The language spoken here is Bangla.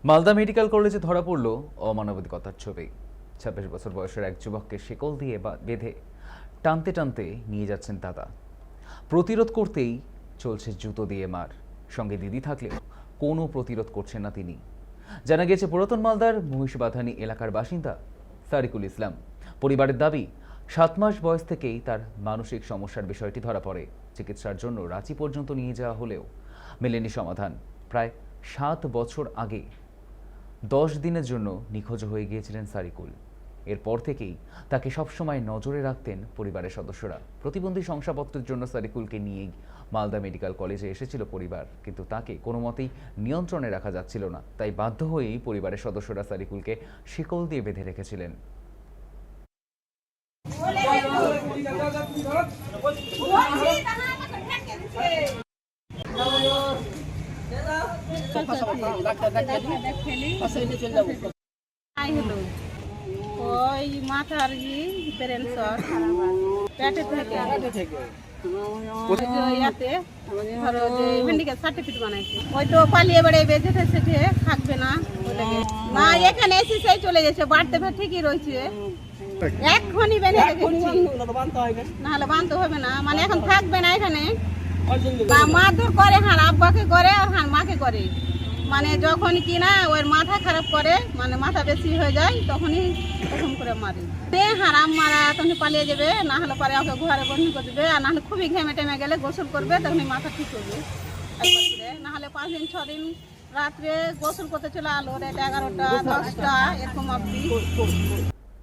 মালদা মেডিকেল কলেজে ধরা পড়ল অমানবিকতার ছবি। ২৬ বছর বয়সের এক যুবককে শিকল দিয়ে বেঁধে টানতে টানতে নিয়ে যাচ্ছেন দাদা। প্রতিরোধ করতেই চলছে জুতো দিয়ে মার। সঙ্গে দিদি থাকলেও কোনো প্রতিরোধ করছেন না তিনি। জানা গেছে পুরাতন মালদার মহিষবাথানি এলাকার বাসিন্দা সারিকুল ইসলাম। পরিবারের দাবি ৭ মাস বয়স থেকেই তার মানসিক সমস্যার বিষয়টি ধরা পড়ে। চিকিৎসার জন্য রাঁচি পর্যন্ত নিয়ে যাওয়া হলেও মেলেনি সমাধান। প্রায় ৭ বছর আগে ১০ দিনের জন্য নিখোঁজ হয়ে গিয়েছিলেন সারিকুল। এরপর থেকেই তাকে সবসময় নজরে রাখতেন পরিবারের সদস্যরা। প্রতিবন্ধী শংসাপত্রের জন্য সারিকুলকে নিয়ে মালদা মেডিকেল কলেজে এসেছিল পরিবার, কিন্তু তাকে কোনো মতেই নিয়ন্ত্রণে রাখা যাচ্ছিল না। তাই বাধ্য হয়েই পরিবারের সদস্যরা সারিকুলকে শিকল দিয়ে বেঁধে রেখেছিলেন। ওই মাথার ব্রেন শট পেটে থেকে ইয়াতে ধরো যে মেডিকেল সার্টিফিকেট বানাইছে, ওই তো পালিয়ে বেড়ে বেঁচে সেটে থাকবে না। না এখানে এসে সেই চলে গেছে, বাড়তে ঠিকই রয়েছে। এখনই বেঁধে রেখেছি, নাহলে বাঁধতে হবে না। মানে এখন থাকবে না এখানে। মারধর করে, হ্যাঁ আব্বাকে করে আর হ্যাঁ মাকে করে। মানে যখন কিনা ওর মাথা খারাপ করে, মানে মাথা বেশি হয়ে যায়, তখনই প্রথম করে মারে। হারাম মারা তখন পালিয়ে যাবে, না হলে পরে ওকে ঘরে বন্ধ করে দেবে। আর নাহলে খুবই ঘেমে টেমে গেলে গোসল করবে, তখনই মাথা ঠিক করবে। না হলে 5 দিন 6 দিন রাত্রে গোসল করতে চলে আলো, 11টা 10টা এরকম অবধি।